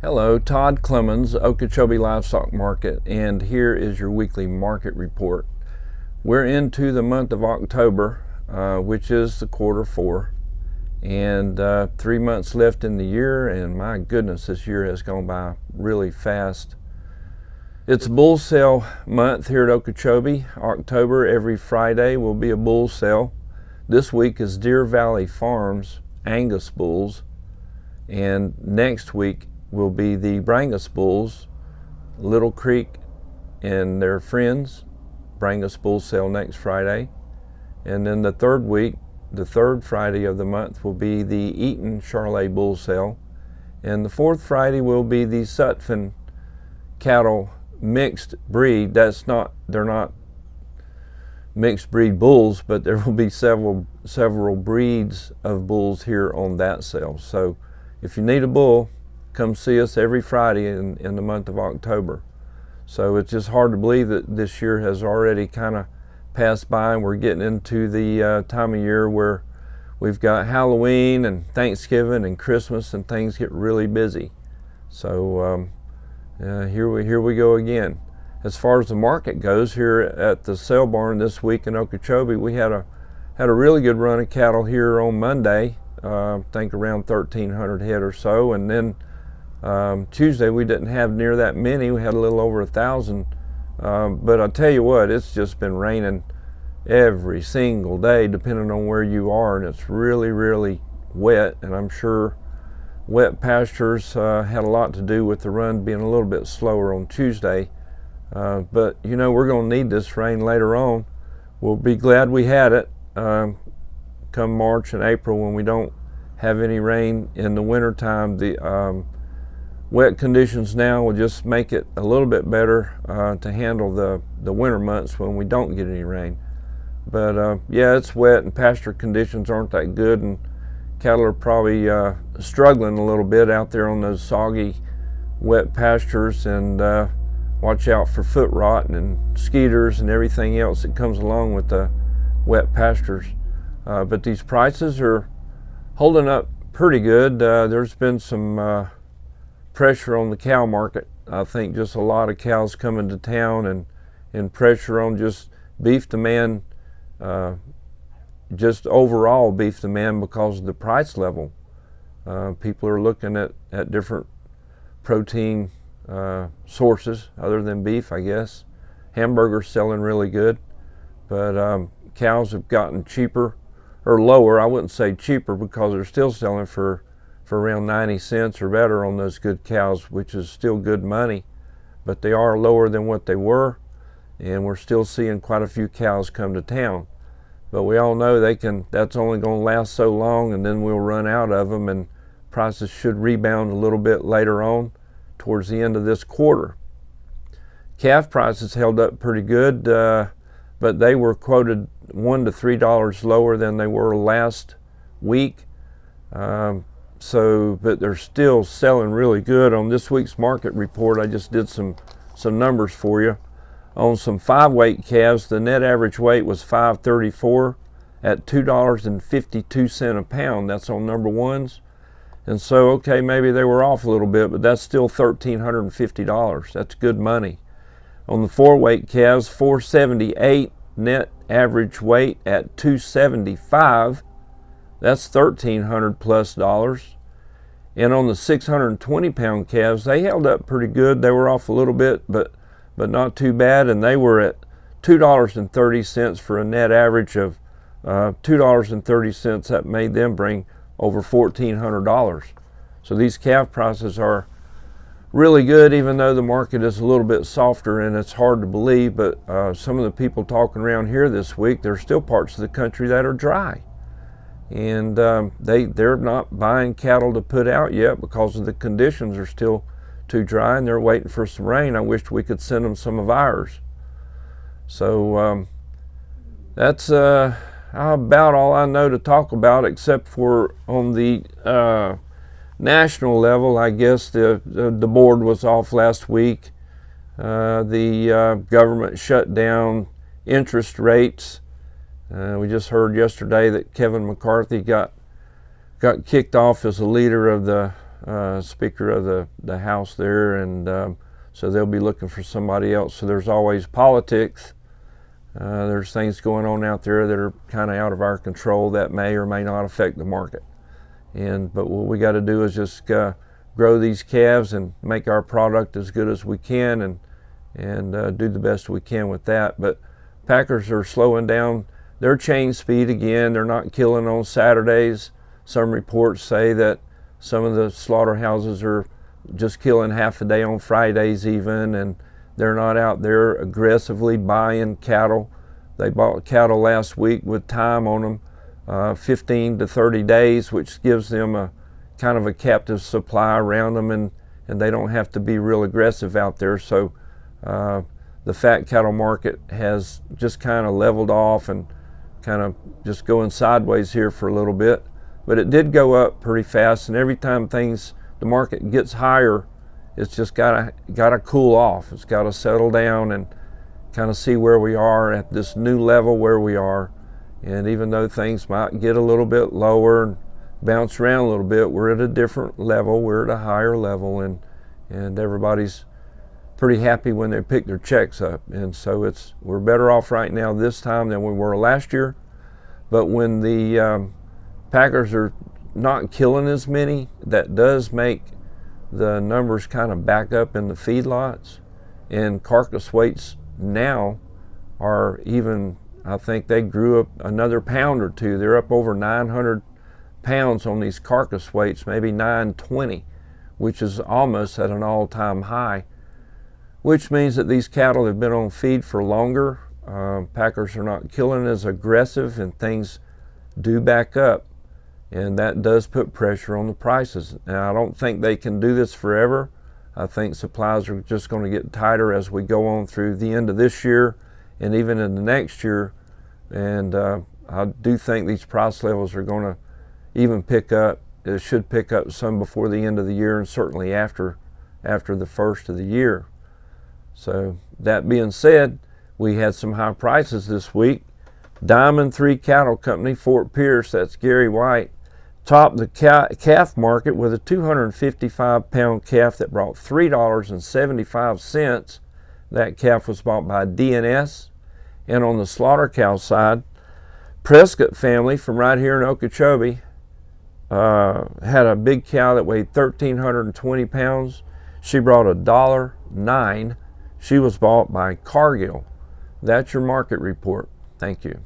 Hello, Todd Clemens, Okeechobee Livestock Market, and here is your weekly market report. We're into the month of October, which is the quarter four, and 3 months left in the year, and my goodness, this year has gone by really fast. It's bull sale month here at Okeechobee. October, every Friday will be a bull sale. This week is Deer Valley Farms Angus bulls, and next week will be the Brangus bulls, Little Creek and their friends. Brangus bull sale next Friday. And then the third week, the third Friday of the month, will be the Eaton Charolais bull sale. And the fourth Friday will be the Sutphin cattle mixed breed. They're not mixed breed bulls, but there will be several breeds of bulls here on that sale. So if you need a bull, come see us every Friday in the month of October. So it's just hard to believe that this year has already kind of passed by, and we're getting into the time of year where we've got Halloween and Thanksgiving and Christmas, and things get really busy. So here we go again. As far as the market goes, here at the sale barn this week in Okeechobee, we had a really good run of cattle here on Monday. I think around 1,300 head or so, and then Tuesday we didn't have near that many. We had a little over 1,000, but I'll tell you what, it's just been raining every single day depending on where you are, and it's really wet, and I'm sure wet pastures had a lot to do with the run being a little bit slower on Tuesday, but you know, we're going to need this rain later on. We'll be glad we had it come March and April, when we don't have any rain in the winter time. The wet conditions now will just make it a little bit better to handle the winter months when we don't get any rain. But yeah, it's wet and pasture conditions aren't that good, and cattle are probably struggling a little bit out there on those soggy, wet pastures. And watch out for foot rot and skeeters and everything else that comes along with the wet pastures. But these prices are holding up pretty good. There's been some pressure on the cow market. I think just a lot of cows coming to town, and pressure on just beef demand, just overall beef demand, because of the price level. People are looking at different protein sources other than beef, I guess. Hamburgers selling really good, but cows have gotten cheaper, or lower. I wouldn't say cheaper, because they're still selling for around 90 cents or better on those good cows, which is still good money, but they are lower than what they were, and we're still seeing quite a few cows come to town. But we all know that's only going to last so long, and then we'll run out of them, and prices should rebound a little bit later on towards the end of this quarter. Calf prices held up pretty good, but they were quoted $1 to $3 lower than they were last week. But they're still selling really good. On this week's market report, I just did some numbers for you. On some 5-weight calves, the net average weight was 534 at $2.52 a pound. That's on number ones. And so, okay, maybe they were off a little bit, but that's still $1,350. That's good money. On the 4-weight calves, 478 net average weight at $275. That's $1,300 plus dollars. And on the 620 pound calves, they held up pretty good. They were off a little bit, but not too bad, and they were at $2.30 for a net average of $2.30. That made them bring over $1,400. So these calf prices are really good, even though the market is a little bit softer, and it's hard to believe, but some of the people talking around here this week, there's still parts of the country that are dry, and they're not buying cattle to put out yet because of the conditions are still too dry, and they're waiting for some rain. I wish we could send them some of ours. So that's about all I know to talk about, except for on the national level. I guess the board was off last week. The government shut down interest rates. We just heard yesterday that Kevin McCarthy got kicked off as a leader of the Speaker of the House there, and so they'll be looking for somebody else. So there's always politics. There's things going on out there that are kind of out of our control that may or may not affect the market. But what we got to do is just grow these calves and make our product as good as we can, and do the best we can with that. But packers are slowing down their chain speed again. They're not killing on Saturdays. Some reports say that some of the slaughterhouses are just killing half a day on Fridays even, and they're not out there aggressively buying cattle. They bought cattle last week with time on them, 15 to 30 days, which gives them a kind of a captive supply around them, and they don't have to be real aggressive out there. So the fat cattle market has just kind of leveled off and kind of just going sideways here for a little bit. But it did go up pretty fast, and every time the market gets higher, it's just gotta cool off. It's gotta settle down and kind of see where we are at this new level where we are. And even though things might get a little bit lower and bounce around a little bit, we're at a different level. We're at a higher level, and everybody's pretty happy when they pick their checks up. And so we're better off right now this time than we were last year. But when the packers are not killing as many, that does make the numbers kind of back up in the feedlots, and carcass weights now are even, I think they grew up another pound or two. They're up over 900 pounds on these carcass weights, maybe 920, which is almost at an all-time high, which means that these cattle have been on feed for longer. Packers are not killing as aggressive, and things do back up, and that does put pressure on the prices. Now, I don't think they can do this forever. I think supplies are just going to get tighter as we go on through the end of this year and even in the next year. And I do think these price levels are going to even pick up. It should pick up some before the end of the year, and certainly after the first of the year. So that being said, we had some high prices this week. Diamond 3 Cattle Company, Fort Pierce, that's Gary White, topped the calf market with a 255-pound calf that brought $3.75. That calf was bought by DNS. And on the slaughter cow side, Prescott family from right here in Okeechobee had a big cow that weighed 1,320 pounds. She brought $1.09. She was bought by Cargill. That's your market report. Thank you.